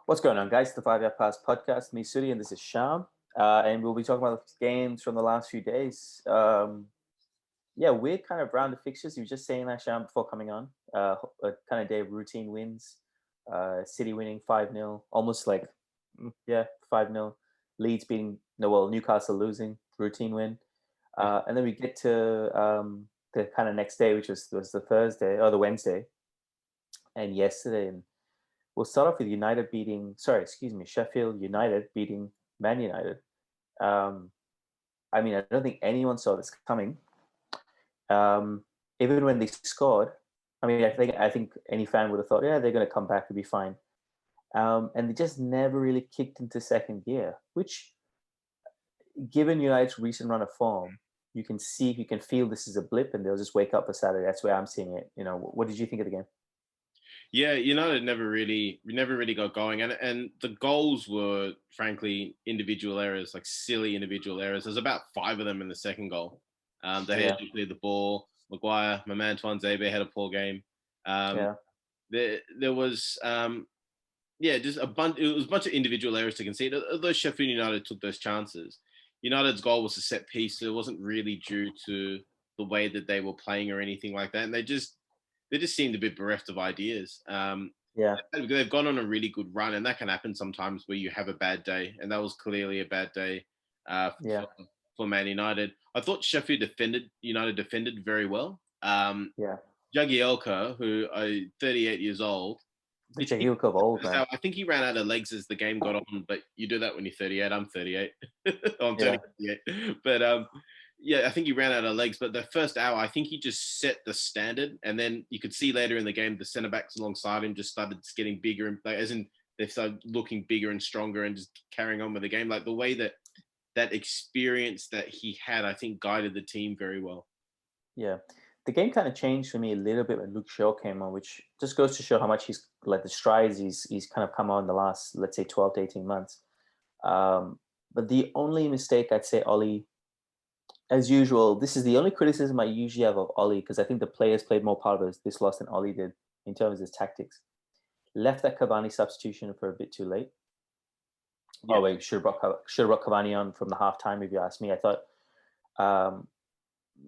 What's going on, guys? The 5 Yard Pass podcast. Me, Suddy, and this is Sham. And we'll be talking about games from the last few days. Weird kind of round of fixtures. You were just saying that, Sham, before coming on. A kind of day of routine wins. City winning 5-0, almost like, 5-0. Leeds beating, Newcastle losing, routine win. And then we get to the kind of next day, which was the Thursday, or the Wednesday, and yesterday. And we'll start off with Sheffield United beating Man United. I don't think anyone saw this coming. Even when they scored, I think any fan would have thought, yeah, they're going to come back and be fine. And they just never really kicked into second gear, which, given United's recent run of form, you can feel this is a blip, and they'll just wake up for Saturday. That's where I'm seeing it. What did you think of the game? Yeah, United never really got going, and the goals were frankly individual errors, like silly individual errors. There's about 5 of them in the second goal. They had to clear the ball. Maguire, my man Tuanzebe had a poor game. There was just a bunch. It was a bunch of individual errors to concede. Although Sheffield United took those chances, United's goal was a set piece, so it wasn't really due to the way that they were playing or anything like that. And they just seemed a bit bereft of ideas. They've gone on a really good run, and that can happen sometimes where you have a bad day, and that was clearly a bad day for Man United. I thought United defended very well. Jagielka, who is 38 years old. Jagielka of old, man. I think he ran out of legs as the game got on, but you do that when you're 38. I'm 38. I'm 38. But I think he ran out of legs. But the first hour, I think he just set the standard. And then you could see later in the game, the centre-backs alongside him just started getting bigger. And they started looking bigger and stronger and just carrying on with the game. Like the way that experience that he had, I think, guided the team very well. Yeah. The game kind of changed for me a little bit when Luke Shaw came on, which just goes to show how much he's like the strides he's kind of come on in the last, let's say, 12 to 18 months. But the only mistake I'd say Ollie, as usual, this is the only criticism I usually have of Ollie, because I think the players played more part of this loss than Ollie did in terms of his tactics. Left that Cavani substitution for a bit too late. Yeah. Oh wait, should have brought Cavani on from the halftime, if you ask me. I thought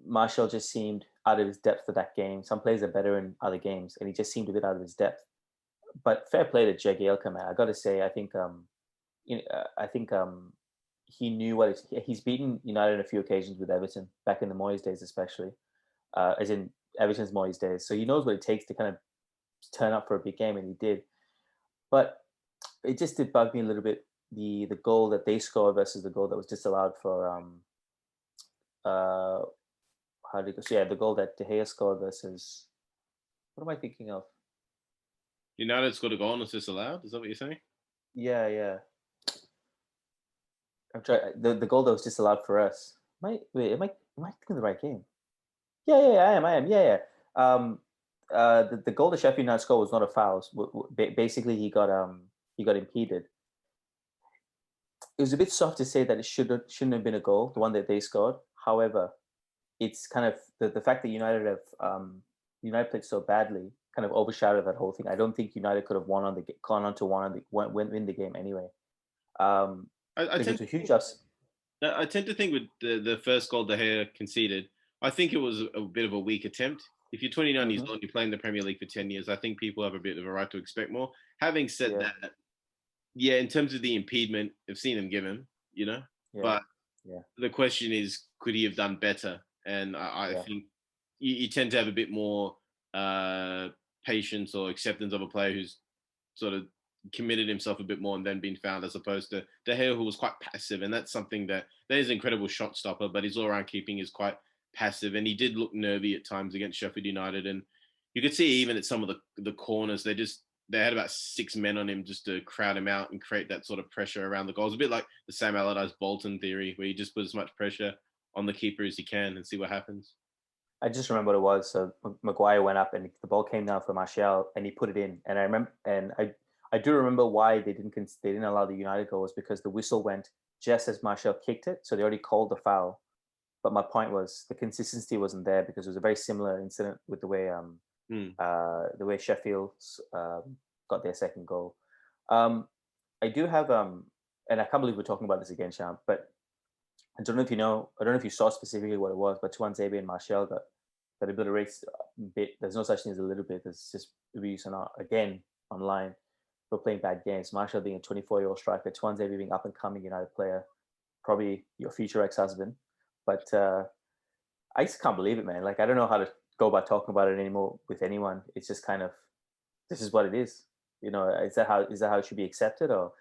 Martial just seemed out of his depth for that game. Some players are better in other games, and he just seemed a bit out of his depth. But fair play to Jagielka, man. I got to say, I think he knew what he's beaten United on a few occasions with Everton back in the Moyes days, especially, as in Everton's Moyes days. So he knows what it takes to kind of turn up for a big game, and he did. But it just did bug me a little bit, the goal that they scored versus the goal that was disallowed for the goal that De Gea scored versus, what am I thinking of? United scored a goal and it's disallowed? Is that what you're saying? Yeah. I'm trying the goal that was disallowed for us. Am I thinking of the right game? Yeah, I am. Yeah. The goal that Sheffield United scored was not a foul. Basically, he got impeded. It was a bit soft to say that it shouldn't have been a goal, the one that they scored. However, it's kind of the fact that United played so badly kind of overshadowed that whole thing. I don't think United could have gone on to win the game anyway. I tend to think with the first goal De Gea conceded, I think it was a bit of a weak attempt. If you're 29 years old, you're playing the Premier League for 10 years, I think people have a bit of a right to expect more. Having said that, in terms of the impediment, I've seen him give him, but the question is, could he have done better? And I think you tend to have a bit more patience or acceptance of a player who's sort of committed himself a bit more and then been found, as opposed to De Gea, who was quite passive. And that's something that is an incredible shot stopper, but his all-around keeping is quite passive. And he did look nervy at times against Sheffield United. And you could see even at some of the corners, they had about 6 men on him just to crowd him out and create that sort of pressure around the goals. A bit like the Sam Allardyce-Bolton theory, where you just put as much pressure on the keeper as you can and see what happens. I just remember what it was. So Maguire went up and the ball came down for Martial and he put it in. And I remember, and I do remember why they didn't allow the United goals, because the whistle went just as Martial kicked it. So they already called the foul. But my point was the consistency wasn't there, because it was a very similar incident with the way The way Sheffield got their second goal. I do have and I can't believe we're talking about this again, Sham, but I don't know if you know, I don't know if you saw specifically what it was, but Tuanzebe and Martial got a bit of race bit. There's no such thing as a little bit. There's just abuse again online for playing bad games. Martial being a 24-year-old striker, Tuanzebe being up and coming United player, probably your future ex-husband. But I just can't believe it, man. Like, I don't know how to go about talking about it anymore with anyone. It's just kind of, this is what it is. You know, is that how it should be accepted, or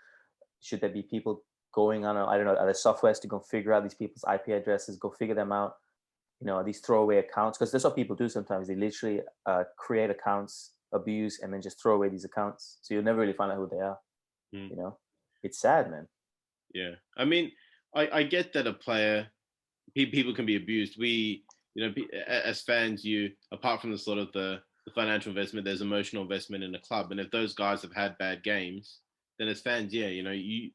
should there be people going on? I don't know, are there softwares to go figure out these people's IP addresses, go figure them out? You know, these throwaway accounts, because that's what people do sometimes. They literally create accounts, abuse, and then just throw away these accounts. So you'll never really find out who they are. You know, it's sad, man. Yeah, I mean, I get that a player, people can be abused. We, you know, as fans, you, apart from the sort of the financial investment, there's emotional investment in the club. And if those guys have had bad games, then as fans, yeah, you know, you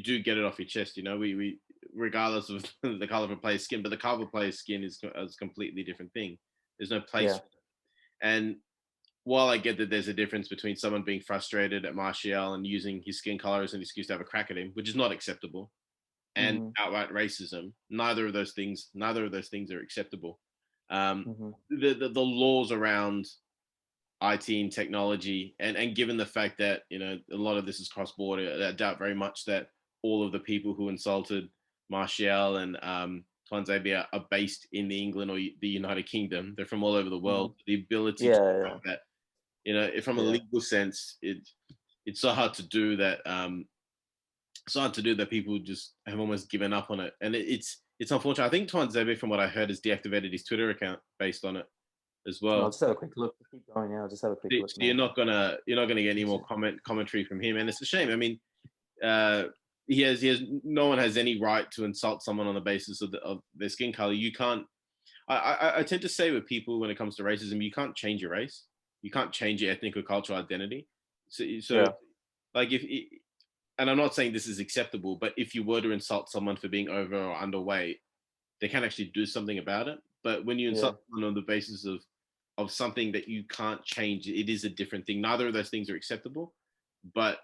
do get it off your chest. You know, we regardless of the color of a player's skin, but the color of a player's skin is a completely different thing. There's no place. Yeah. And while I get that there's a difference between someone being frustrated at Martial and using his skin color as an excuse to have a crack at him, which is not acceptable, and outright racism, neither of those things are acceptable. The laws around IT and technology, and given the fact that, you know, a lot of this is cross border, I doubt very much that all of the people who insulted Martial and Tuanzebe are based in the England or the United Kingdom. They're from all over the world. The ability to do that, you know, from a legal sense, it's so hard to do that. It's hard to do that. People just have almost given up on it, and it's unfortunate. I think Tuanzebe, from what I heard, has deactivated his Twitter account based on it as well. I'll just have a quick look. Keep going. Yeah, I'll just have a quick look. So you're not gonna get any more commentary from him, and it's a shame. I mean, he has no one has any right to insult someone on the basis of their skin color. You can't. I tend to say with people, when it comes to racism, you can't change your race, you can't change your ethnic or cultural identity. So like and I'm not saying this is acceptable, but if you were to insult someone for being over or underweight, they can actually do something about it. But when you insult someone on the basis of something that you can't change, it is a different thing. Neither of those things are acceptable. But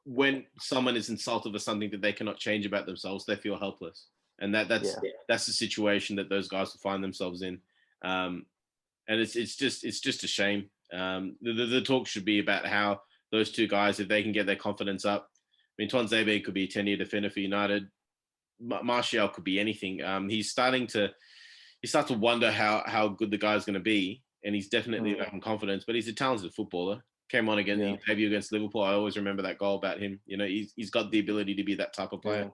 when someone is insulted for something that they cannot change about themselves, they feel helpless. And that's the situation that those guys will find themselves in. And it's just a shame. The talk should be about how those two guys, if they can get their confidence up. I mean, Tuanzebe could be a 10-year defender for United. Martial could be anything. He starts to wonder how good the guy's going to be, and he's definitely lacking confidence. But he's a talented footballer. Came on again the debut against Liverpool. I always remember that goal about him. You know, he's got the ability to be that type of player.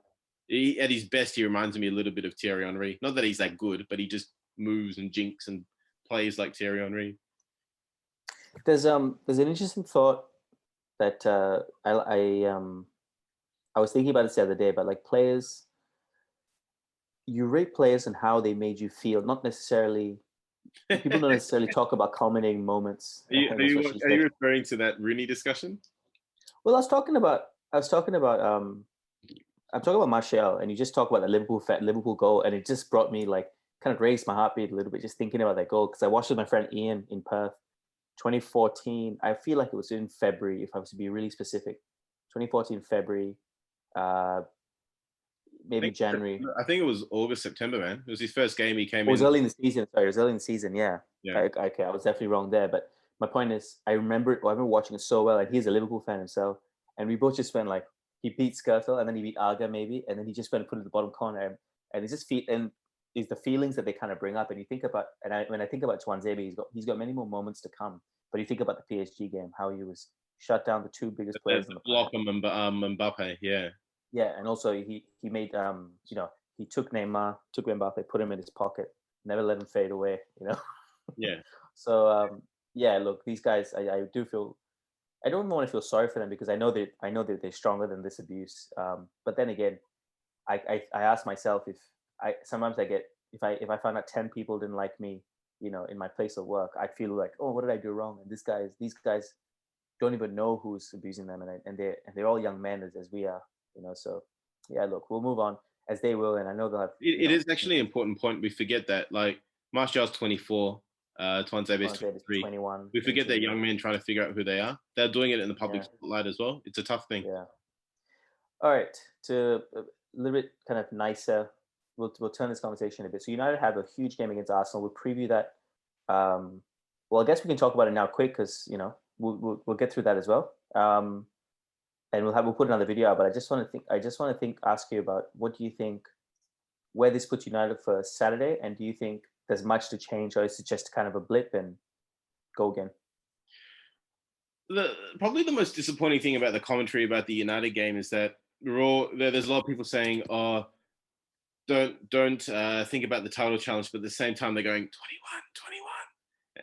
At his best, he reminds me a little bit of Thierry Henry. Not that he's that good, but he just moves and jinks and plays like Thierry Henry. There's an interesting thought that I was thinking about this the other day, but like players, you rate players and how they made you feel, not necessarily. People don't necessarily talk about culminating moments. Are you referring to that Rooney discussion? Well, I'm talking about Martial, and you just talk about the Liverpool goal, and it just brought me, like, kind of raised my heartbeat a little bit just thinking about that goal, because I watched it with my friend Ian in Perth, 2014. I feel like it was in February, if I was to be really specific. 2014 February, maybe January. I think it was August, September, man. It was his first game. He came in. It was early in the season. Sorry, it was early in the season. Yeah. Okay, I was definitely wrong there. But my point is, I remember watching it so well, and he's a Liverpool fan himself, and we both just went like, he beat Skirtle, and then he beat Aga maybe, and then he just went and put it in the bottom corner, and it's just is the feelings that they kind of bring up, and you think about, when I think about Tuanzebe, he's got many more moments to come. But you think about the PSG game, how he was shut down the two biggest players in the block and Mbappe, yeah, and also he made he took Neymar, took Mbappe, put him in his pocket, never let him fade away, So look, these guys, I do feel, I don't want to feel sorry for them, because I know that they're stronger than this abuse. But then again, I ask myself, if I found out 10 people didn't like me, in my place of work, I'd feel like, oh, what did I do wrong? And these guys don't even know who's abusing them, and they're all young men as we are, So yeah, look, we'll move on as they will, and I know they'll have. It is actually an important point. We forget that, like, Martial's 24. Tuanzebe's 23. 21. We forget that young men trying to figure out who they are. They're doing it in the public spotlight as well. It's a tough thing. Yeah. All right. To a little bit kind of nicer, we'll turn this conversation a bit. So United have a huge game against Arsenal. We'll preview that. Well, I guess we can talk about it now quick because we'll get through that as well. And we'll put another video out. But I just want to ask you about what do you think, where this puts United for Saturday, and do you think there's much to change, or is it just kind of a blip and go again? Probably the most disappointing thing about the commentary about the United game is that there's a lot of people saying, "Oh, don't think about the title challenge," but at the same time they're going 21.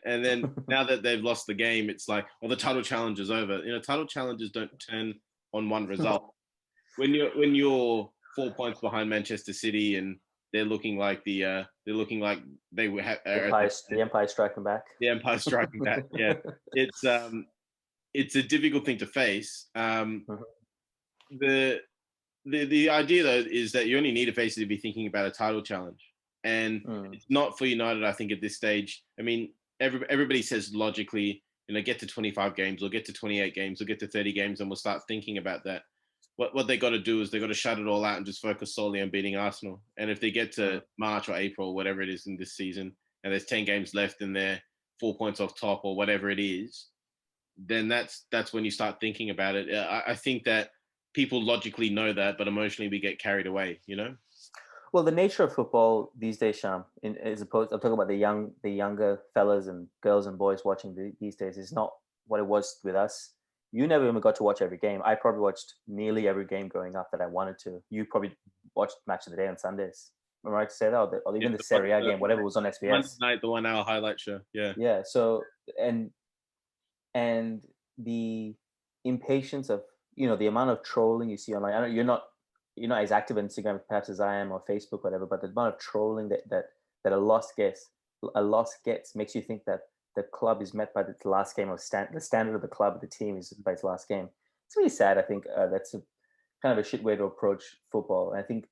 And then now that they've lost the game, it's like, well, the title challenge is over. Title challenges don't turn on one result. When you're 4 points behind Manchester City and they're looking like they were the Empire Striking Back. The Empire Striking Back. Yeah, it's a difficult thing to face. The idea though is that you only need to basically be thinking about a title challenge, and it's not for United. I think at this stage, I mean, everybody says logically, get to 25 games or get to 28 games or get to 30 games, and we'll start thinking about that. What they got to do is they got to shut it all out and just focus solely on beating Arsenal. And if they get to March or April, whatever it is in this season, and there's 10 games left and they're 4 points off top or whatever it is, then that's when you start thinking about it. I think that people logically know that, but emotionally we get carried away, Well, the nature of football these days, Sham, as opposed, I'm talking about the younger fellas and girls and boys watching these days, is not what it was with us. You never even got to watch every game. I probably watched nearly every game growing up that I wanted to. You probably watched Match of the Day on Sundays. Am I right to say that? Or even the Serie A game, whatever was on SBS. Monday night, the 1 hour highlight show. Yeah. Yeah. So, and the impatience of, the amount of trolling you see online. I know you're not as active on Instagram perhaps as I am, or Facebook, whatever, but the amount of trolling that a loss gets makes you think that the club is met by the last game of the standard of the club of the team is by its last game. It's really sad. I think that's a kind of a shit way to approach football. And I think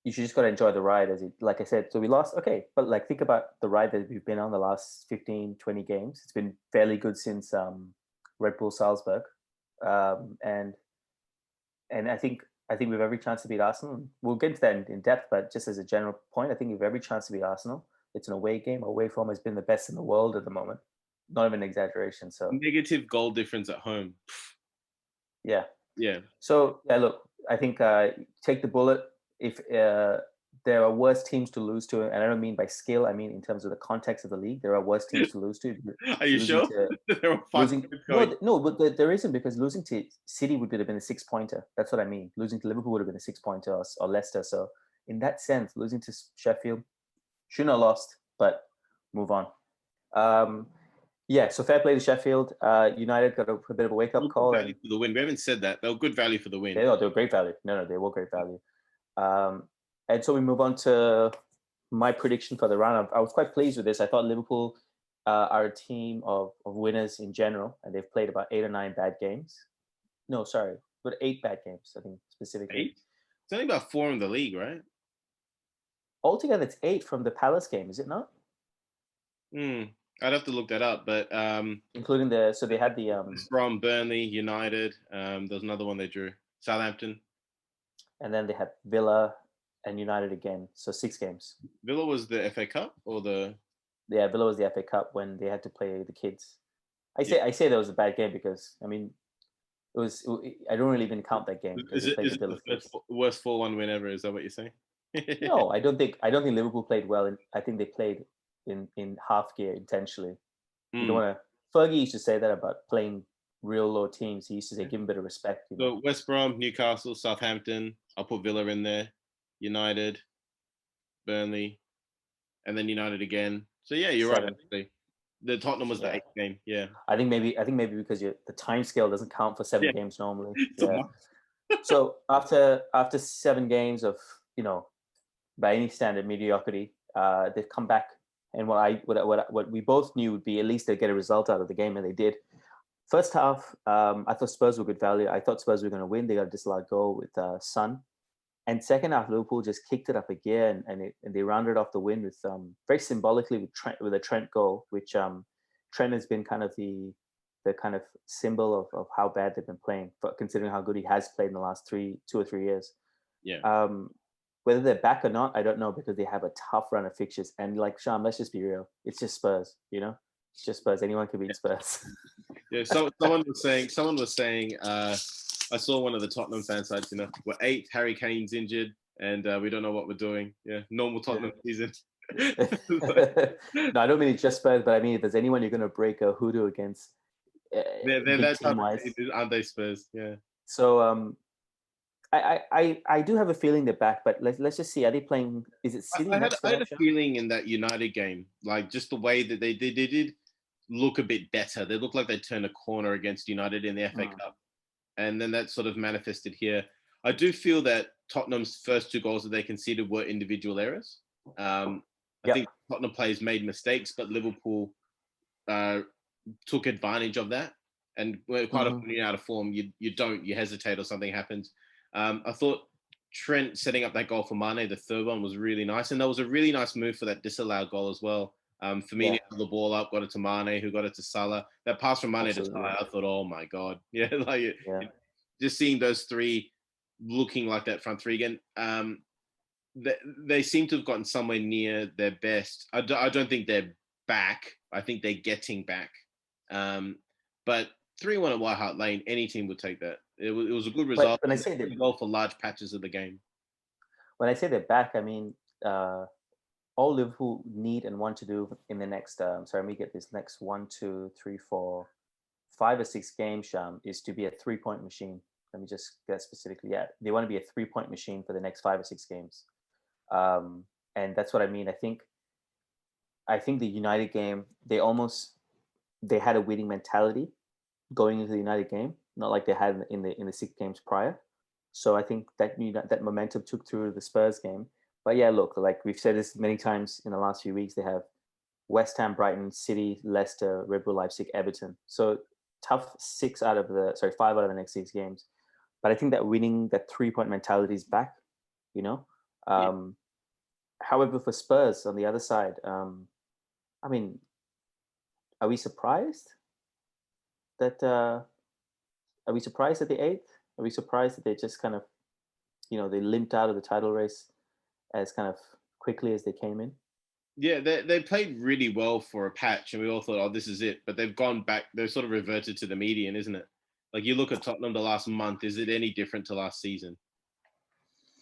you should just got to enjoy the ride, like I said. So we lost, okay, but like think about the ride that we've been on the last 15, 20 games. It's been fairly good since Red Bull Salzburg, and I think we have every chance to beat Arsenal. We'll get into that in depth, but just as a general point, I think we have every chance to beat Arsenal. It's an away game. Away form has been the best in the world at the moment. Not even an exaggeration. So negative goal difference at home. Yeah. Yeah. So yeah, look, I think take the bullet. If there are worse teams to lose to, and I don't mean by skill, I mean in terms of the context of the league, there are worse teams to lose to. Are you sure? No, but there isn't, because losing to City would have been a 6-pointer. That's what I mean. Losing to Liverpool would have been a 6-pointer, or Leicester. So in that sense, losing to Sheffield, shouldn't have lost, but move on. Yeah, so fair play to Sheffield. United got a bit of a wake-up call. Value for the win. We haven't said that. They were good value for the win. They were great value. No, they were great value. And so we move on to my prediction for the round. I was quite pleased with this. I thought Liverpool are a team of winners in general, and they've played about 8 or 9 bad games. No, sorry, but 8 bad games, I think, specifically. 8? It's only about 4 in the league, right? Altogether, it's 8 from the Palace game, is it not? I'd have to look that up, but including so they had the from Burnley, United. There was another one they drew, Southampton, and then they had Villa and United again. So 6 games. Villa was the FA Cup, or Villa was the FA Cup when they had to play the kids. I say that was a bad game because I mean it was. I don't really even count that game. Is it the worst 4-1 win ever? Is that what you're saying? No, I don't think Liverpool played well, and I think they played in half gear intentionally. You don't want to. Fergie used to say that about playing real low teams. He used to say, give them a bit of respect. So West Brom, Newcastle, Southampton. I'll put Villa in there. United, Burnley, and then United again. So yeah, you're 7. Right. Actually. The Tottenham was the 8th game. Yeah. I think maybe because the time scale doesn't count for 7 games normally. Yeah. So after 7 games of by any standard mediocrity, they've come back. And what we both knew would be at least they'd get a result out of the game, and they did. First half, I thought Spurs were good value. I thought Spurs were going to win. They got a disallowed goal with Son. And second half, Liverpool just kicked it up a gear, and they rounded off the win with very symbolically with a Trent goal, which Trent has been kind of the kind of symbol of how bad they've been playing, but considering how good he has played in the last 2 or 3 years. Yeah. Whether they're back or not, I don't know, because they have a tough run of fixtures. And like Sham, let's just be real, it's just Spurs, you know, it's just Spurs. Anyone can beat Spurs. Yeah. So someone was saying. I saw one of the Tottenham fan sites, you know, we're 8th, Harry Kane's injured, and we don't know what we're doing. Yeah, normal Tottenham season. No, I don't mean it's just Spurs, but I mean if there's anyone you're going to break a hoodoo against, they're that type of, aren't they, Spurs? Yeah. So I do have a feeling they're back, but let's just see. Are they playing? Is it City next? I had a feeling in that United game, like just the way that they did look a bit better. They looked like they turned a corner against United in the FA Cup. And then that sort of manifested here. I do feel that Tottenham's first 2 goals that they conceded were individual errors. I think Tottenham players made mistakes, but Liverpool took advantage of that. And quite often when you're out of form, you hesitate or something happens. I thought Trent setting up that goal for Mane, the third one, was really nice. And that was a really nice move for that disallowed goal as well. Firmino held the ball up, got it to Mane, who got it to Salah. That pass from Mane to Salah, I thought, oh my God. Yeah, just seeing those 3 looking like that front 3 again. They seem to have gotten somewhere near their best. I don't think they're back. I think they're getting back. But 3-1 at White Hart Lane, any team would take that. It was a good result. When I say they go for large patches of the game. When I say they're back, I mean all Liverpool need and want to do in the next, let me get this, next 1, 2, 3, 4, 5 or 6 games, Sham, is to be a 3-point machine. Let me just get specifically. Yeah, they want to be a 3-point machine for the next 5 or 6 games. And that's what I mean. I think the United game, they had a winning mentality going into the United game, not like they had in the 6 games prior. So I think that that momentum took through the Spurs game. But yeah, look, like we've said this many times in the last few weeks, they have West Ham, Brighton, City, Leicester, Red Bull Leipzig, Everton. So tough 5 out of the next 6 games. But I think that winning, that 3-point mentality is back, you know. However, for Spurs on the other side, I mean, are we surprised that they're 8th? Are we surprised that they just kind of, they limped out of the title race as kind of quickly as they came in? Yeah, they played really well for a patch, and we all thought, oh, this is it. But they've gone back. They've sort of reverted to the median, isn't it? Like you look at Tottenham the last month. Is it any different to last season?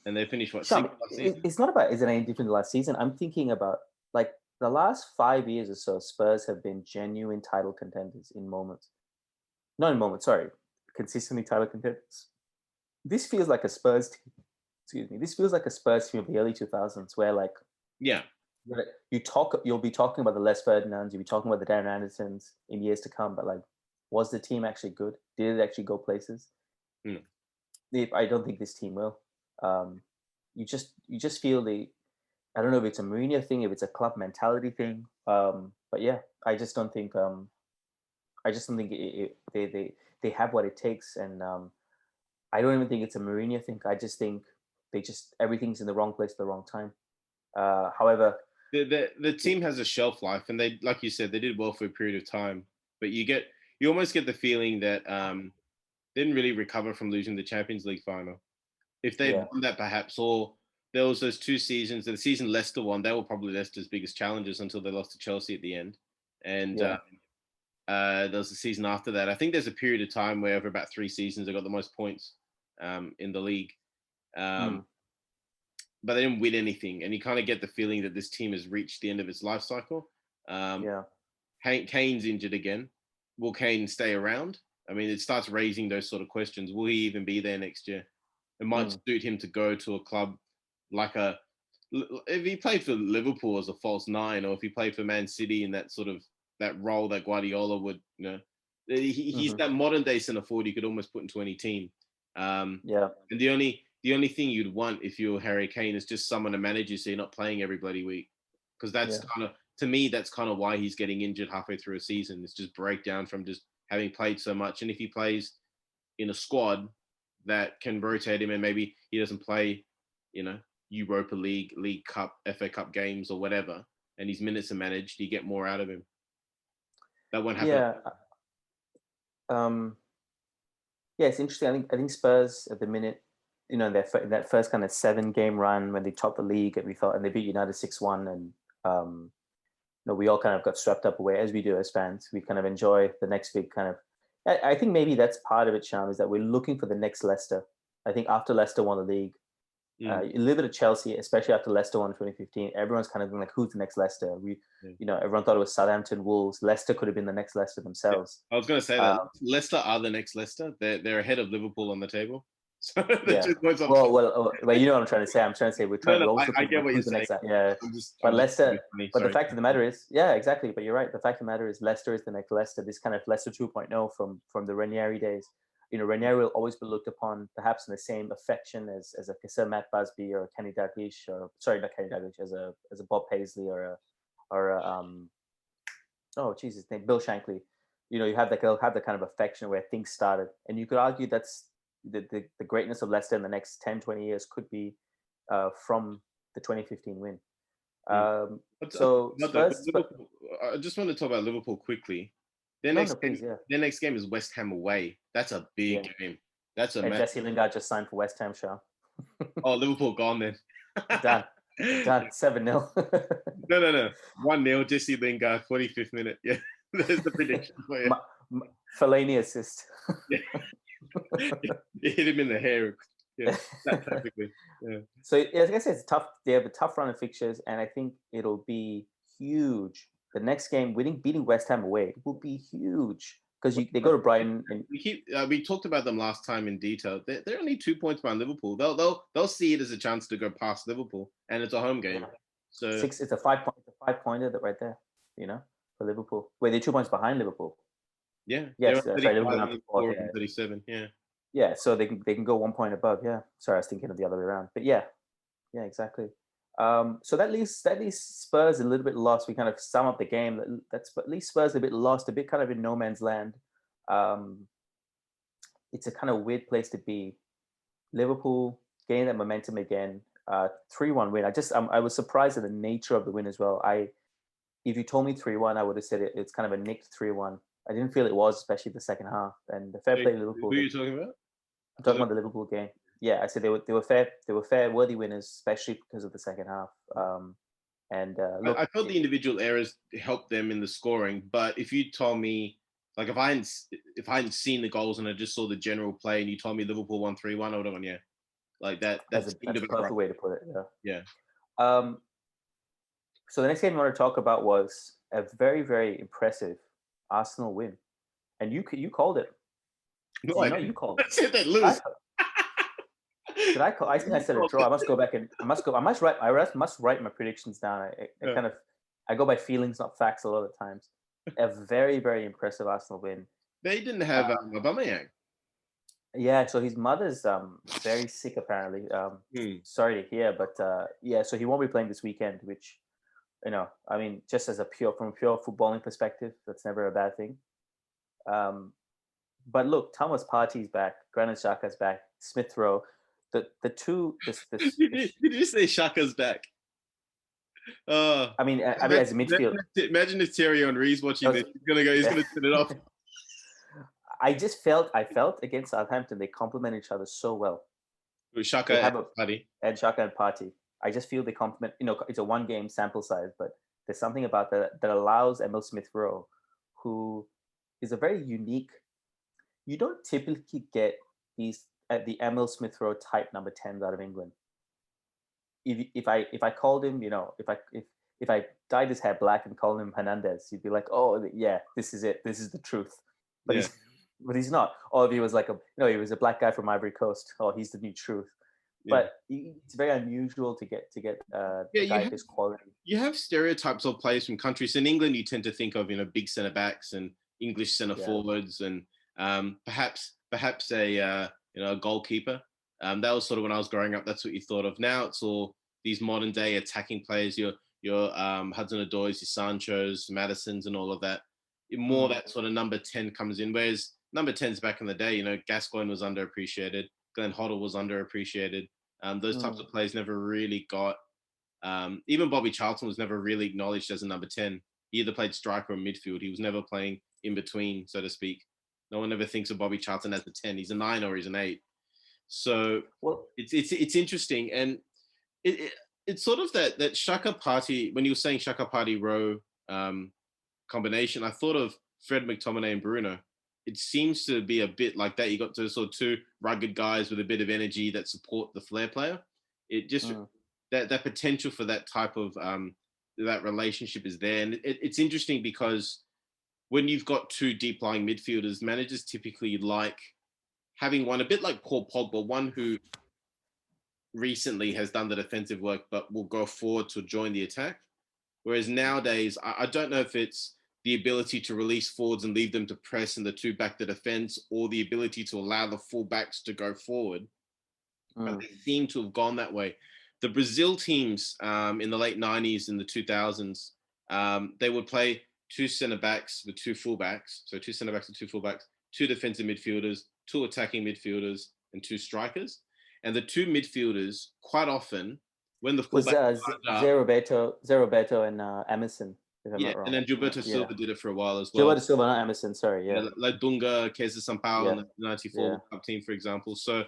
And they finished what? Sean, it's not about is it any different to last season. I'm thinking about like the last 5 years or so. Spurs have been genuine title contenders in moments. Not in moments. Sorry, consistently title contenders. This feels like a Spurs team. Excuse me. This feels like a Spurs team of the early 2000s, where like you'll be talking about the Les Ferdinands, you'll be talking about the Darren Andersons in years to come, but like, was the team actually good? Did it actually go places? I don't think this team will. You just feel I don't know if it's a Mourinho thing, if it's a club mentality thing. But yeah, I just don't think they have what it takes, and I don't even think it's a Mourinho thing. I just think everything's in the wrong place at the wrong time. However, the team has a shelf life, and they, like you said, they did well for a period of time. But you almost get the feeling that they didn't really recover from losing the Champions League final. If they won that, perhaps, or there was those 2 seasons, the season Leicester won, they were probably Leicester's biggest challenges until they lost to Chelsea at the end. And there was the season after that. I think there's a period of time where over about 3 seasons they got the most points in the league. But they didn't win anything. And you kind of get the feeling that this team has reached the end of its life cycle. Kane's injured again. Will Kane stay around? I mean, it starts raising those sort of questions. Will he even be there next year? It might suit him to go to a club like if he played for Liverpool as a false 9, or if he played for Man City in that sort of that role that Guardiola would, he's that modern day centre forward you could almost put into any team. And the only thing you'd want if you're Harry Kane is just someone to manage you so you're not playing every bloody week. Because that's kind of, to me, that's kind of why he's getting injured halfway through a season. It's just breakdown from just having played so much. And if he plays in a squad that can rotate him and maybe he doesn't play Europa League, League Cup, FA Cup games or whatever, and his minutes are managed, you get more out of him. That won't happen. Yeah. Yeah, it's interesting. I think Spurs at the minute, in that first kind of 7-game run when they topped the league, and they beat United 6-1, and we all kind of got swept up away, as we do as fans. We kind of enjoy the next big kind of. I think maybe that's part of it, Sham, is that we're looking for the next Leicester. I think after Leicester won the league, a little bit of Chelsea, especially after Leicester won in 2015, everyone's kind of been like, who's the next Leicester? Everyone thought it was Southampton, Wolves. Leicester could have been the next Leicester themselves. Yeah. I was going to say that Leicester are the next Leicester. They're ahead of Liverpool on the table. So well, you know what I'm trying to say. I'm trying to say we're trying to also I get what you're saying. But Leicester, but the fact of the matter is, yeah, exactly. But you're right. The fact of the matter is, Leicester is the next Leicester. This kind of Leicester 2.0 from the Ranieri days. Ranieri will always be looked upon perhaps in the same affection as a Sir Matt Busby or Kenny Dalglish, or sorry, not Kenny Dalglish, as a Bob Paisley or his name, Bill Shankly. You have they'll have the kind of affection where things started, and you could argue that's the greatness of Leicester in the next 10, 20 years could be from the 2015 win. Spurs, I just want to talk about Liverpool quickly. Their next game is West Ham away. That's a big game. That's a Jesse Lingard just signed for West Ham, Shaw. Oh, Liverpool gone then. Done. 7-0. No. 1-0, Jesse Lingard, 45th minute. Yeah, there's the prediction for you. Fellaini assist. It hit him in the hair. Yeah, that perfectly. Yeah. So like I said, it's tough. They have a tough run of fixtures, and I think it'll be huge. The next game, beating West Ham away will be huge because they go to Brighton. And we talked about them last time in detail. They're only 2 points behind Liverpool. They'll see it as a chance to go past Liverpool, and it's a home game. Yeah. So it's a 5-pointer right there. For Liverpool. Wait, they're 2 points behind Liverpool. Yeah. Yes. Sorry, Liverpool 37. Yeah. Yeah, so they can go 1 point above. Yeah. Sorry, I was thinking of the other way around. But yeah, exactly. So that leaves Spurs a little bit lost. We kind of sum up the game. That's at least Spurs a bit lost, a bit kind of in no man's land. It's a kind of weird place to be. Liverpool gained that momentum again. 3-1 win. I was surprised at the nature of the win as well. If you told me 3-1, I would have said it's kind of a nicked 3-1. I didn't feel it was, especially the second half. And the fair play to Liverpool. Who are you talking about? I'm talking about the Liverpool game. Yeah, I said they were fair, worthy winners, especially because of the second half. I thought the individual errors helped them in the scoring, but if you told me, like, if I hadn't seen the goals and I just saw the general play, and you told me Liverpool won 3-1, I would have gone, yeah, like that. That's a perfect way to put it. Yeah. So the next game I want to talk about was a very, very impressive Arsenal win, and you called it. No, you called it. I said they lose. Did I call? I think I said a draw. I must go back and I must write my predictions down. I go by feelings, not facts, a lot of times. A very, very impressive Arsenal win. They didn't have Aubameyang. Yeah, so his mother's very sick apparently. Sorry to hear, but so he won't be playing this weekend, which I mean, just from a pure footballing perspective, that's never a bad thing. But look, Thomas Partey's back, Granit Xhaka's back, Smith Rowe. The two. Did you say Xhaka's back? I mean, as a midfield. Imagine if Thierry Henry's watching this. He's gonna turn it off. I felt against Southampton, they complement each other so well. With Xhaka and Partey. And Xhaka and Partey. I just feel they complement. It's a 1-game sample size, but there's something about that allows Emil Smith Rowe, who is a very unique. You don't typically get these the Emil Smith Rowe type number 10s out of England. If I called him, if I dyed his hair black and called him Hernandez, you'd be like, oh yeah, this is it. This is the truth. But he's not. Or if he was like he was a black guy from Ivory Coast. Oh, he's the new truth. Yeah. But it's very unusual to get a guy of his quality. You have stereotypes of players from countries. In England, you tend to think of big centre backs and English centre forwards, and perhaps a goalkeeper. That was sort of when I was growing up. That's what you thought of. Now it's all these modern day attacking players. Your Hudson-Odois, your Sanchos, Madisons, and all of that. More that sort of number 10 comes in. Whereas number 10s back in the day, Gascoigne was underappreciated. Glenn Hoddle was underappreciated. Those types of players never really got. Even Bobby Charlton was never really acknowledged as a number 10. He either played striker or midfield. He was never playing in between, so to speak. No one ever thinks of Bobby Charlton as a 10. He's a 9 or he's an 8. So it's interesting, and it's sort of that Shaka Party. When you were saying Shaka Party Rowe combination, I thought of Fred McTominay and Bruno. It seems to be a bit like that. You got to sort of two rugged guys with a bit of energy that support the flair player. It just that potential for that type of that relationship is there, and it's interesting because when you've got two deep lying midfielders, managers typically like having one a bit like Paul Pogba, one who recently has done the defensive work but will go forward to join the attack. Whereas nowadays, I don't know if it's the ability to release forwards and leave them to press and the two back the defense, or the ability to allow the fullbacks to go forward. But they seem to have gone that way. The Brazil teams in the late 90s and the 2000s, they would play two centre-backs with two fullbacks. So two centre-backs and two fullbacks, two defensive midfielders, two attacking midfielders, and two strikers. And the two midfielders, quite often, when the fullback Zeroberto and Emerson, if I'm not wrong. And then Gilberto Silva did it for a while as well. Gilberto Silva, not Emerson, sorry, like Dunga, Kesa Sampaio in the 94 World Cup team, for example. So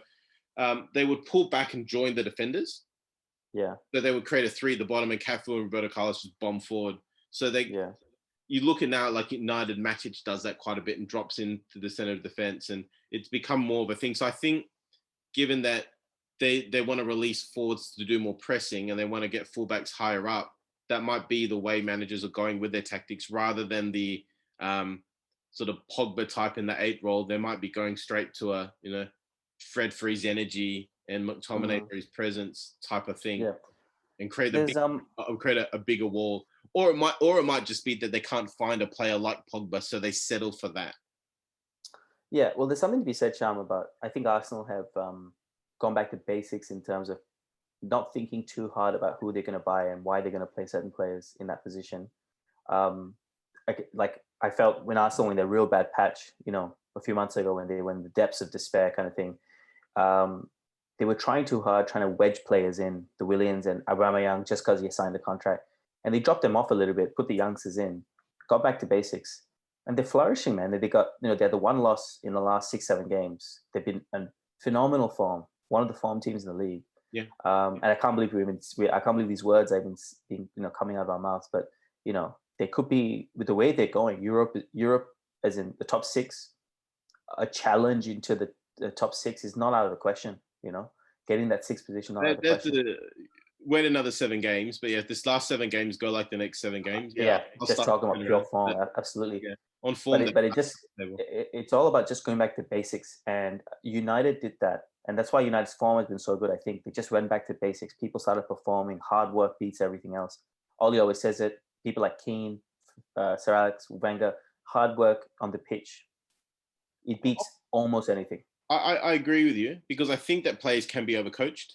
they would pull back and join the defenders. So they would create a three at the bottom, and Cafu and Roberto Carlos just bomb forward. So you look at now, like United, Matic does that quite a bit and drops into the center of defense, and it's become more of a thing. So I think, given that they want to release forwards to do more pressing and they want to get fullbacks higher up, that might be the way managers are going with their tactics, rather than the sort of Pogba type in the 8 role. They might be going straight to a Fred for his energy and McTominay for his presence type of thing, and create a bigger wall. Or it might just be that they can't find a player like Pogba, so they settle for that. Yeah, well, there's something to be said, Sham, about, I think Arsenal have gone back to basics in terms of not thinking too hard about who they're going to buy and why they're going to play certain players in that position. Like I felt when Arsenal were in their real bad patch, a few months ago, when they were in the depths of despair kind of thing, they were trying too hard, trying to wedge players in, the Williams and Aubameyang, just because he signed the contract. And they dropped them off a little bit, put the youngsters in, got back to basics. And they're flourishing, man. They got, they had the one loss in the last 6-7 games. They've been in phenomenal form, one of the form teams in the league. Yeah. And I can't believe I can't believe these words have been coming out of our mouths. But they could be, with the way they're going, Europe as in the top 6, a challenge into the top 6 is not out of the question. Getting that 6th position not out of the question. Win another 7 games, but if this last 7 games go like the next 7 games, just talking about pure form, absolutely. Yeah. On form, but it's all about just going back to basics, and United did that, and that's why United's form has been so good. I think they just went back to basics. People started performing. Hard work beats everything else. Ollie always says it. People like Keane, Sir Alex, Wenger, hard work on the pitch, it beats almost anything. I agree with you, because I think that players can be overcoached.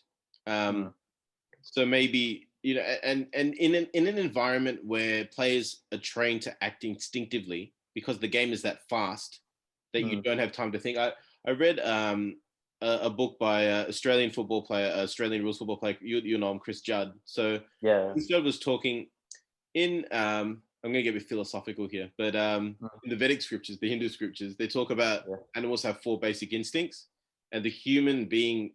So maybe, and in an environment where players are trained to act instinctively, because the game is that fast that you don't have time to think. I read a book by Australian football player, Australian rules football player, you know him, Chris Judd. So Chris Judd was talking in, I'm going to get a bit philosophical here, but in the Vedic scriptures, the Hindu scriptures, they talk about animals have 4 basic instincts, and the human being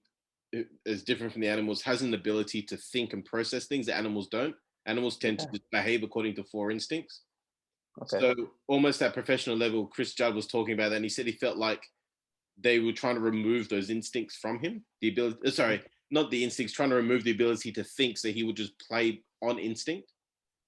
is different from the animals, has an ability to think and process things that animals don't. Animals tend to just behave according to 4 instincts. So almost at professional level, Chris Judd was talking about that, and he said he felt like they were trying to remove those instincts from him. The ability, not the instincts, trying to remove the ability to think, so he would just play on instinct.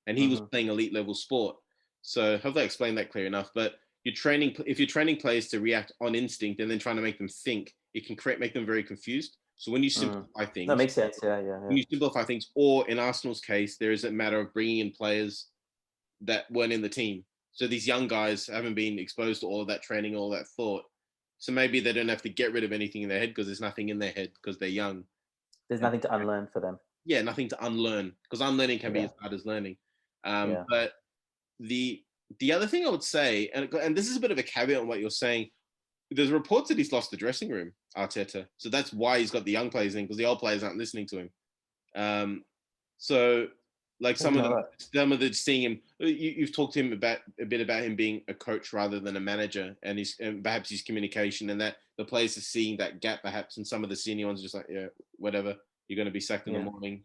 And he was playing elite level sport. So hopefully I explained that clear enough. But if you're training players to react on instinct and then trying to make them think, it can make them very confused. So when you simplify things, that makes sense. Yeah. When you simplify things, or in Arsenal's case, there is a matter of bringing in players that weren't in the team. So these young guys haven't been exposed to all of that training, all that thought. So maybe they don't have to get rid of anything in their head, because there's nothing in their head because they're young. There's nothing to unlearn for them. Yeah, nothing to unlearn, because unlearning can be as hard as learning. But the other thing I would say, and this is a bit of a caveat on what you're saying, there's reports that he's lost the dressing room Arteta. So that's why he's got the young players in, because the old players aren't listening to him. So like some of the seeing him, you've talked to him about a bit about him being a coach rather than a manager, and perhaps his communication, and that the players are seeing that gap perhaps, and some of the senior ones are just like, yeah, whatever, you're going to be sacked in the morning,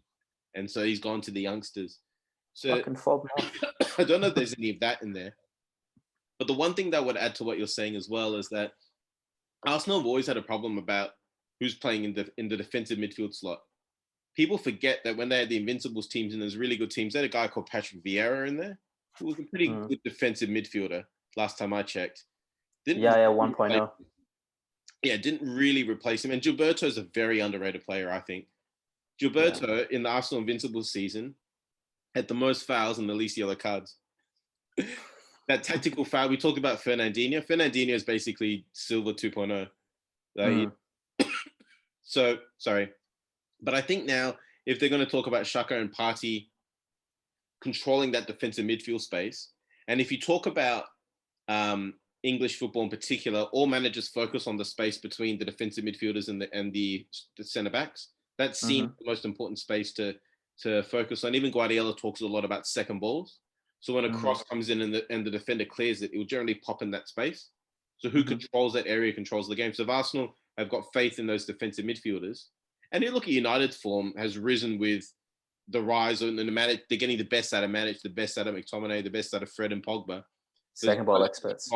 and so he's gone to the youngsters. So I don't know if there's any of that in there, but the one thing that would add to what you're saying as well is that Arsenal have always had a problem about who's playing in the defensive midfield slot. People forget that when they had the Invincibles teams and there's really good teams, they had a guy called Patrick Vieira in there, who was a pretty good defensive midfielder last time I checked. 1.0. Yeah, didn't really replace him. And Gilberto is a very underrated player, I think. Gilberto, in the Arsenal Invincibles season, had the most fouls and the least yellow cards. That tactical foul, we talked about Fernandinho. Fernandinho is basically Silva 2.0. So, sorry. But I think now, if they're going to talk about Xhaka and Partey controlling that defensive midfield space, and if you talk about English football in particular, all managers focus on the space between the defensive midfielders and the centre backs. That seems the most important space to focus on. Even Guardiola talks a lot about second balls. So when a cross comes in and the defender clears it, it will generally pop in that space. So who controls that area controls the game. So if Arsenal have got faith in those defensive midfielders, and you look at United's form has risen with the rise of the Matic. They're getting the best out of Matic, the best out of McTominay, the best out of Fred and Pogba. Second ball experts.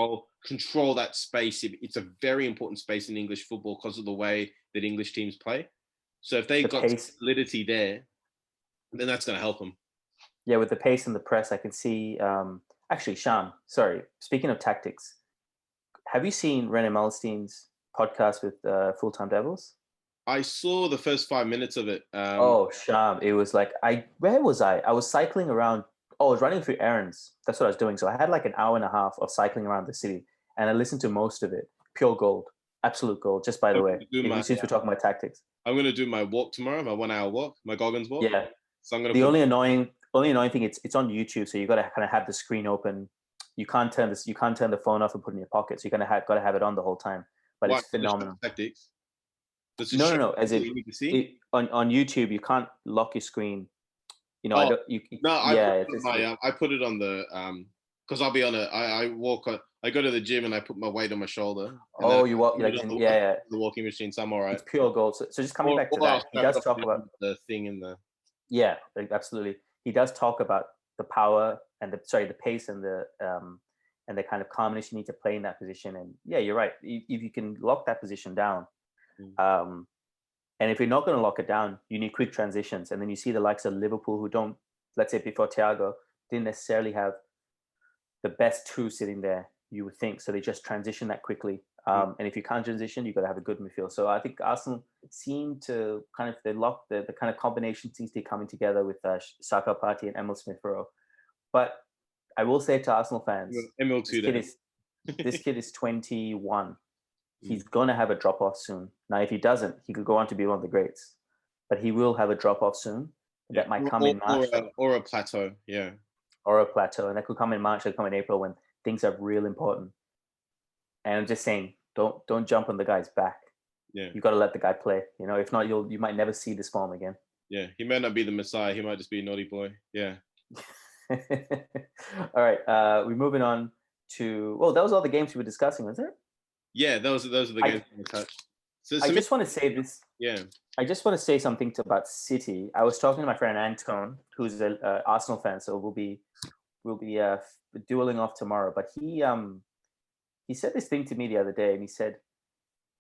Control that space. It's a very important space in English football because of the way that English teams play. So if they've got solidity there, then that's going to help them. Yeah, with the pace and the press, I can see. Actually, Sham, sorry. Speaking of tactics, have you seen René Malmsteen's podcast with Full-Time Devils? I saw the first 5 minutes of it. Sham. It was like, where was I? I was cycling around. I was running through errands. That's what I was doing. So I had like an hour and a half of cycling around the city, and I listened to most of it. Pure gold. Absolute gold, just by the way. Since we're talking about tactics. I'm going to do my walk tomorrow, my 1 hour walk, my Goggins walk. Yeah. So I'm going to only annoying thing, it's on YouTube, so you got to kind of have the screen open. You can't turn the phone off and put it in your pocket. So you're got to have it on the whole time. But it's phenomenal. Tactics? No. As in, on YouTube, you can't lock your screen. You know, I put it on the because I'll be on I walk. I go to the gym and I put my weight on my shoulder. You walk the walking machine. So I'm all right. It's pure gold. So just coming back to that, he does talk about the thing in the. Yeah, absolutely. He does talk about the power and the pace and the kind of calmness you need to play in that position. And yeah, you're right. If you can lock that position down, and if you're not going to lock it down, you need quick transitions. And then you see the likes of Liverpool, who don't, let's say before Thiago, didn't necessarily have the best two sitting there, you would think. So they just transition that quickly. And if you can't transition, you've got to have a good midfield. So I think Arsenal seem to kind of, the kind of combination seems to be coming together with Saka, Partey and Emil Smith-Rowe. But I will say to Arsenal fans, this kid is 21. He's going to have a drop-off soon. Now, if he doesn't, he could go on to be one of the greats. But he will have a drop-off soon. That might come in March. Or a plateau, yeah. Or a plateau. And that could come in March, that could come in April when things are real important. And I'm just saying, don't jump on the guy's back. Yeah. You got to let the guy play. You know, if not, you might never see this form again. Yeah, he may not be the Messiah. He might just be a naughty boy. Yeah. All right. We're moving on to. Well, that was all the games we were discussing, was it? Yeah, those are the games we touched. So I just want to say this. Yeah. I just want to say something about City. I was talking to my friend Anton, who's an Arsenal fan, so we'll be dueling off tomorrow. But he said this thing to me the other day, and he said,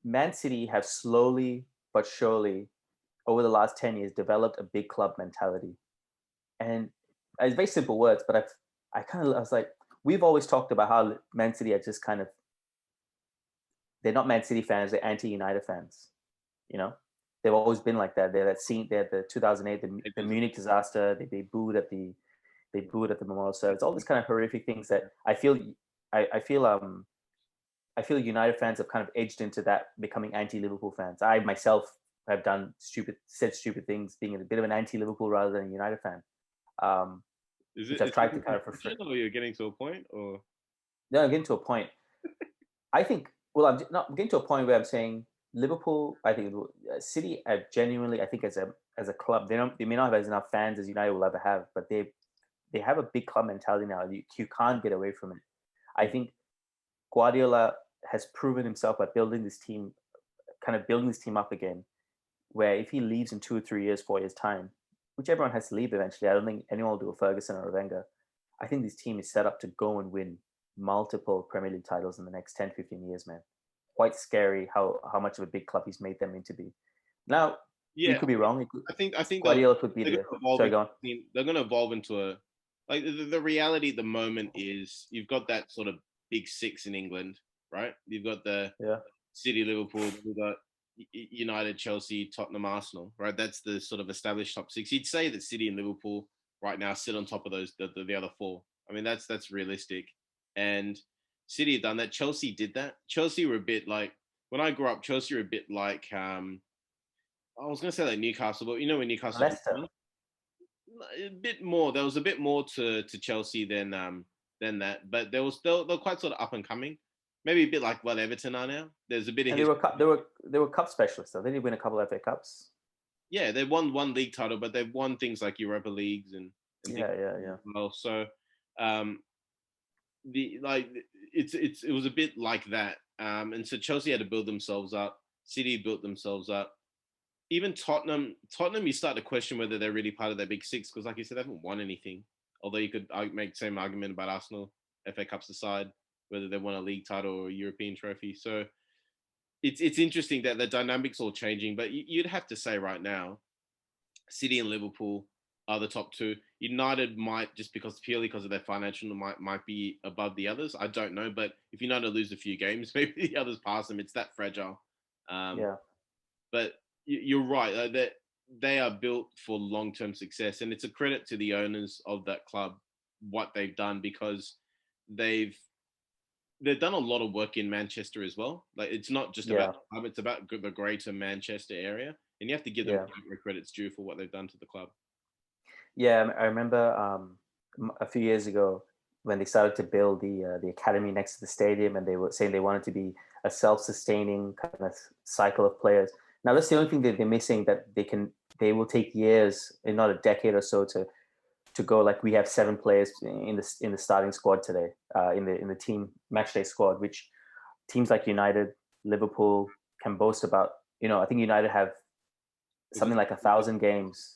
Man City have slowly but surely, over the last 10 years, developed a big club mentality. And it's very simple words, but I was like, we've always talked about how Man City are just kind of, they're not Man City fans, they're anti-United fans. You know, they've always been like that. They're the 2008, the Munich disaster. They booed at the memorial service. All these kind of horrific things that I feel United fans have kind of edged into that, becoming anti-Liverpool fans. I myself have said stupid things, being a bit of an anti-Liverpool rather than a United fan. I've tried to kind of prefer. Or you're getting to a point, or no, I'm getting to a point. I think. Well, I'm getting to a point where I'm saying Liverpool, I think City genuinely, I think as a club, they may not have as enough fans as United will ever have, but they have a big club mentality now. You can't get away from it. I Yeah. think Guardiola has proven himself by building this team, kind of building this team up again. Where if he leaves in 2 or 3 years, 4 years time, which everyone has to leave eventually, I don't think anyone will do a Ferguson or a Wenger. I think this team is set up to go and win multiple Premier League titles in the next 10, 15 years, man. Quite scary how much of a big club he's made them into be. Now, we Yeah, could be wrong. I think Guardiola could be they're going the. to evolve. Sorry, go on. They're going to evolve into a like the reality at the moment is you've got that sort of big six in England, right? You've got the Yeah. City, Liverpool, you've got United, Chelsea, Tottenham, Arsenal, right? That's the sort of established top six. You'd say that City and Liverpool right now sit on top of those the other four. I mean, that's realistic. And City have done that. Chelsea did that. Chelsea were a bit like when I grew up. Chelsea were a bit like I was gonna say like Newcastle, but you know when Newcastle Leicester. a bit more. There was a bit more to Chelsea than that, but they're quite sort of up and coming. Maybe a bit like what Everton are now. There's a bit of And history. they were cup specialists though. They did win a couple of FA Cups. Yeah, they won one league title, but they've won things like Europa Leagues and things Yeah. as well. So um, the like it was a bit like that. And so Chelsea had to build themselves up. City built themselves up. Even Tottenham, you start to question whether they're really part of their big six because, like you said, they haven't won anything. Although you could make the same argument about Arsenal, FA Cups aside, whether they won a league title or a European trophy. So it's interesting that the dynamics all changing. But you'd have to say right now, City and Liverpool are the top two. United might just purely because of their financial might be above the others. I don't know, but if United lose a few games, maybe the others pass them. It's that fragile. Yeah. But you're right that they are built for long-term success, and it's a credit to the owners of that club what they've done because they've done a lot of work in Manchester as well. Like it's not just about the club; it's about the greater Manchester area, and you have to give them where credit's due for what they've done to the club. Yeah, I remember a few years ago when they started to build the academy next to the stadium, and they were saying they wanted to be a self-sustaining kind of cycle of players. Now that's the only thing that they're missing that they will take years, and not a decade or so, to go. Like we have 7 players in the starting squad today, in the team matchday squad, which teams like United, Liverpool can boast about. I think United have something like 1,000 games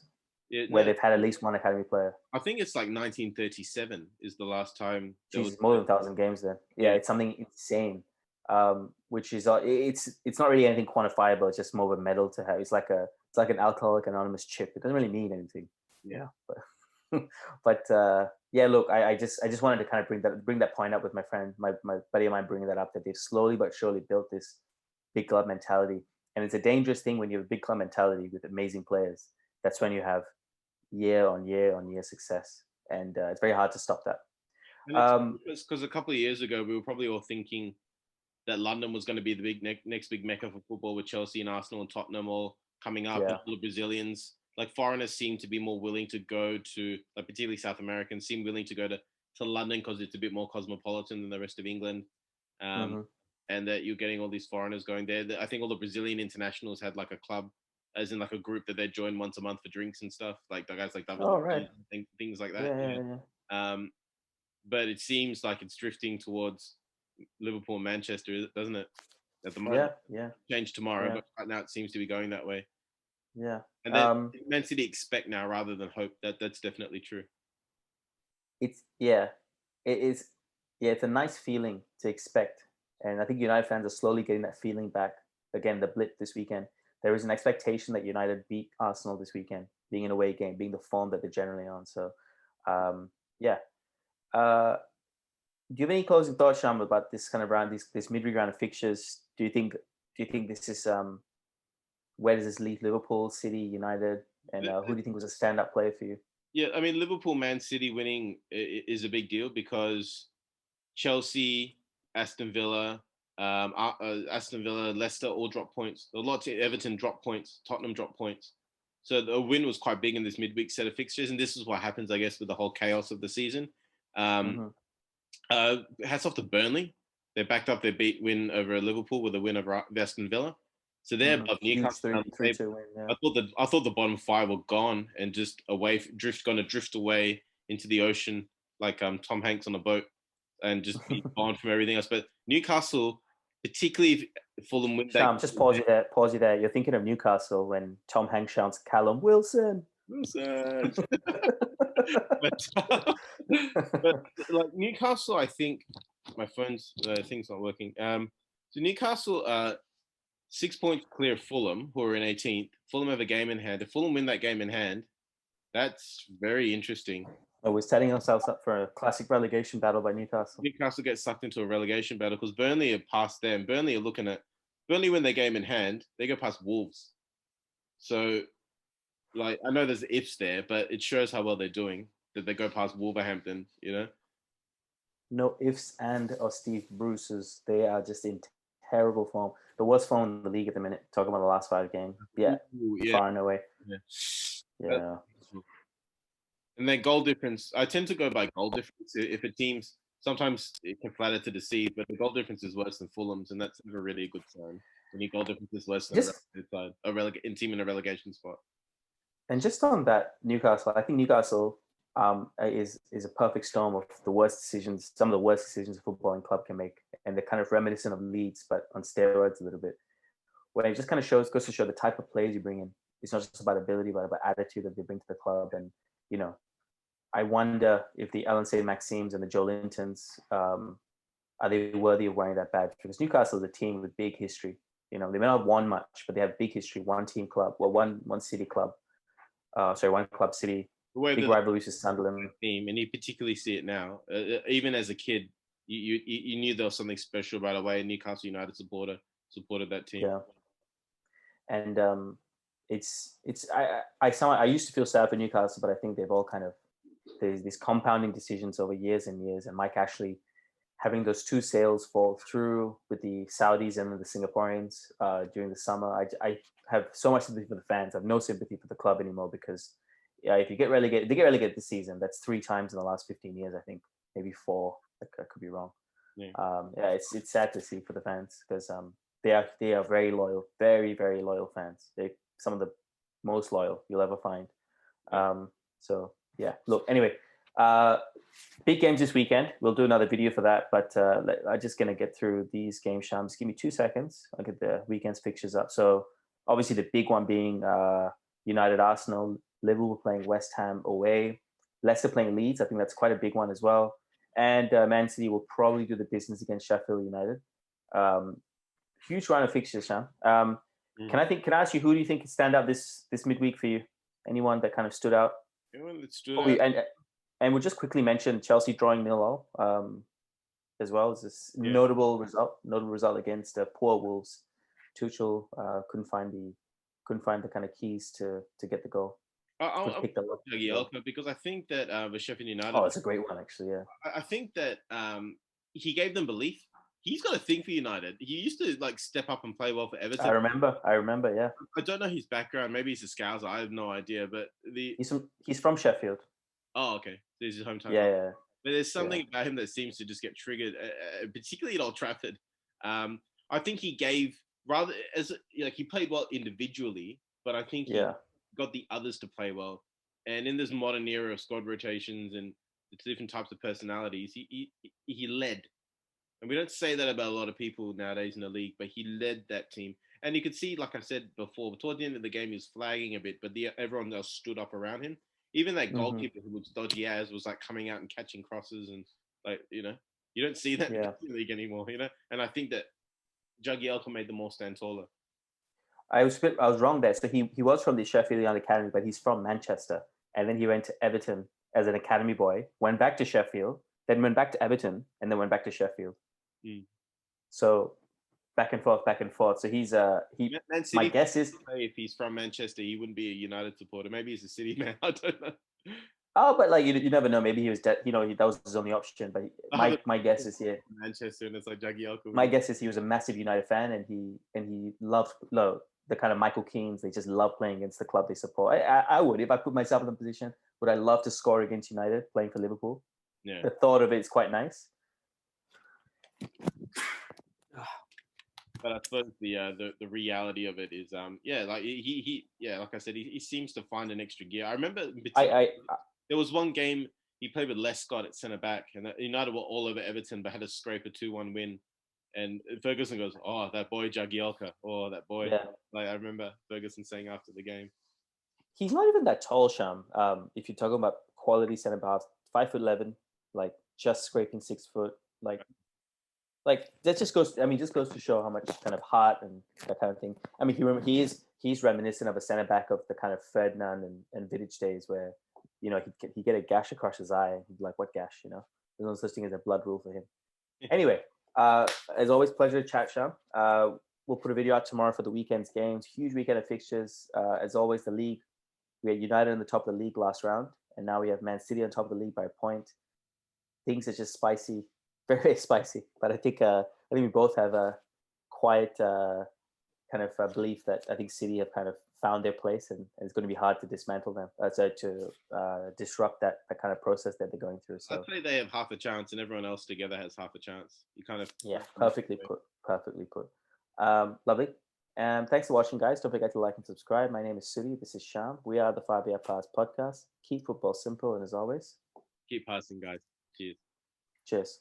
where they've had at least one academy player. I think it's like 1937 is the last time. Jesus, more than 1,000 games then. Yeah, it's something insane. Which is it's not really anything quantifiable. It's just more of a medal to have. It's like an Alcoholic Anonymous chip. It doesn't really mean anything. Yeah. But yeah, look, I just wanted to kind of bring that point up with my friend, my buddy of mine, bringing that up that they've slowly but surely built this big club mentality, and it's a dangerous thing when you have a big club mentality with amazing players. That's when you have year on year on year success, and it's very hard to stop that. Because a couple of years ago, we were probably all thinking that London was going to be the next big mecca for football with Chelsea and Arsenal and Tottenham all coming up, and all the Brazilians, like foreigners, seem to be more willing to go to, like particularly South Americans, seem willing to go to London because it's a bit more cosmopolitan than the rest of England, and that you're getting all these foreigners going there. I think all the Brazilian internationals had like a club, as in like a group that they join once a month for drinks and stuff, like the guys like things like that. But it seems like it's drifting towards Liverpool and Manchester, doesn't it? At the moment, change tomorrow, but right now it seems to be going that way. Yeah, and then Man City expect now rather than hope. That's definitely true. It is. Yeah, it's a nice feeling to expect, and I think United fans are slowly getting that feeling back. Again, the blip this weekend. There is an expectation that United beat Arsenal this weekend, being an away game, being the form that they're generally on. So, yeah. Do you have any closing thoughts, Sham, about this kind of round, this midweek round of fixtures? Do you think this is where does this leave Liverpool, City, United, and who do you think was a stand-up player for you? Yeah, I mean Liverpool, Man City winning is a big deal because Chelsea, Aston Villa, Leicester all dropped points. A lot to Everton dropped points. Tottenham dropped points. So the win was quite big in this midweek set of fixtures, and this is what happens, I guess, with the whole chaos of the season. Hats off to Burnley. They backed up their win over Liverpool with a win over Aston Villa. So they're above Newcastle. Three, two win, yeah. I thought the bottom five were gone and just gonna drift away into the ocean like Tom Hanks on a boat and just be gone from everything else. But Newcastle, particularly if Fulham win Sham, just pause you there. You're thinking of Newcastle when Tom Hanks shouts Callum Wilson. but like Newcastle, I think my phone's thing's not working. So Newcastle 6 points clear of Fulham, who are in 18th. Fulham have a game in hand. If Fulham win that game in hand, that's very interesting. We're setting ourselves up for a classic relegation battle by Newcastle. Newcastle gets sucked into a relegation battle because Burnley are past them. Burnley win their game in hand. They go past Wolves. So, like, I know there's ifs there, but it shows how well they're doing that they go past Wolverhampton, you know? No ifs or Steve Bruce's. They are just in terrible form. The worst form in the league at the minute. Talking about the last 5 games. Yeah, far and away. Yeah. And their goal difference, I tend to go by goal difference. If a team's, sometimes it can flatter to deceive, but the goal difference is worse than Fulham's, and that's never really a good sign. When your goal difference is worse than a team in a relegation spot. And just on that, Newcastle, I think Newcastle is a perfect storm of the worst decisions, some of the worst decisions a footballing club can make, and they're kind of reminiscent of Leeds, but on steroids a little bit. Where it just kind of goes to show the type of players you bring in. It's not just about ability, but about attitude that they bring to the club. And you know, I wonder if the Alan St. Maxims and the Joe Lintons are they worthy of wearing that badge? Because Newcastle is a team with big history. You know, they may not have won much, but they have big history. One city club. One club city. Big rivalries with Sunderland. Team, and you particularly see it now. Even as a kid, you knew there was something special about the way a Newcastle United supporter supported that team. Yeah, and I used to feel sad for Newcastle, but I think they've all kind of there's these compounding decisions over years and years, and Mike Ashley having those 2 sales fall through with the Saudis and the Singaporeans during the summer. I have so much sympathy for the fans. I have no sympathy for the club anymore because if you get relegated, they get relegated this season. That's 3 times in the last 15 years, I think, maybe 4. I could be wrong. Yeah. It's sad to see for the fans because they are very loyal, very, very loyal fans. They're some of the most loyal you'll ever find. So yeah, look, anyway, big games this weekend. We'll do another video for that, but I'm just going to get through these games, Sham. Just give me 2 seconds. I'll get the weekend's pictures up. So obviously the big one being United Arsenal, Liverpool playing West Ham away, Leicester playing Leeds. I think that's quite a big one as well. And Man City will probably do the business against Sheffield United. Huge round of fixtures, Sham. Can I ask you, who do you think could stand out this midweek for you? Anyone that kind of stood out? Anyone that stood out? And we'll just quickly mention Chelsea drawing 0-0 as well as this notable result against poor Wolves. Tuchel couldn't find the kind of keys to get the goal. I'll pick because I think that with Sheffield United. Oh, it's a great one, actually. Yeah, I think that he gave them belief. He's got a thing for United. He used to like step up and play well for Everton. I remember. Yeah. I don't know his background. Maybe he's a Scouser. I have no idea. But he's from Sheffield. Oh, okay. This is his hometown. Yeah. But there's something about him that seems to just get triggered, particularly at Old Trafford. I think he gave he played well individually, but I think he got the others to play well. And in this modern era of squad rotations and the different types of personalities, he led. And we don't say that about a lot of people nowadays in the league, but he led that team. And you could see, like I said before, toward the end of the game, he was flagging a bit, but everyone else stood up around him. Even that goalkeeper who was dodgy as was like coming out and catching crosses and you don't see that in the league anymore, And I think that Jagielka made them all stand taller. I was wrong there. So he was from the Sheffield United Academy, but he's from Manchester. And then he went to Everton as an academy boy, went back to Sheffield, then went back to Everton, and then went back to Sheffield. So back and forth. So he's my guess is if he's from Manchester, he wouldn't be a United supporter. Maybe he's a City man. I don't know. Oh, but you never know. Maybe he was that was his only option. But my guess is Manchester, and it's like Jagielka. My guess is he was a massive United fan, and he loved the kind of Michael Keanes. They just love playing against the club they support. I would, if I put myself in the position, would I love to score against United playing for Liverpool? Yeah. The thought of it is quite nice. But I suppose the reality of it is like like I said, he seems to find an extra gear. I remember there was one game he played with Les Scott at centre back, and United were all over Everton, but had to scrape a 2-1 win. And Ferguson goes, "Oh, that boy Jagielka, oh that boy." Yeah. Like I remember Ferguson saying after the game. He's not even that tall, Sham. If you're talking about quality centre half, 5'11", like just scraping 6 foot, like that just goes. I mean, just goes to show how much kind of heart and that kind of thing. I mean, he's reminiscent of a centre back of the kind of Ferdinand and Vidic days where, he'd get a gash across his eye and he'd be like, what gash? There's no such thing as a blood rule for him. Anyway, as always, pleasure to chat, Sham. We'll put a video out tomorrow for the weekend's games. Huge weekend of fixtures. As always, the league. We had United on the top of the league last round, and now we have Man City on top of the league by a point. Things are just spicy, very, very spicy. But I think we both have a quiet kind of belief that I think City have kind of found their place, and it's going to be hard to dismantle them, to disrupt that kind of process that they're going through. So I'd say they have half a chance, and everyone else together has half a chance. You kind of perfectly put. Lovely. Thanks for watching, guys. Don't forget to like and subscribe. My name is Suddy. This is Sham. We are the 5 Pass podcast. Keep football simple, and as always, keep passing, guys. Cheers. Cheers.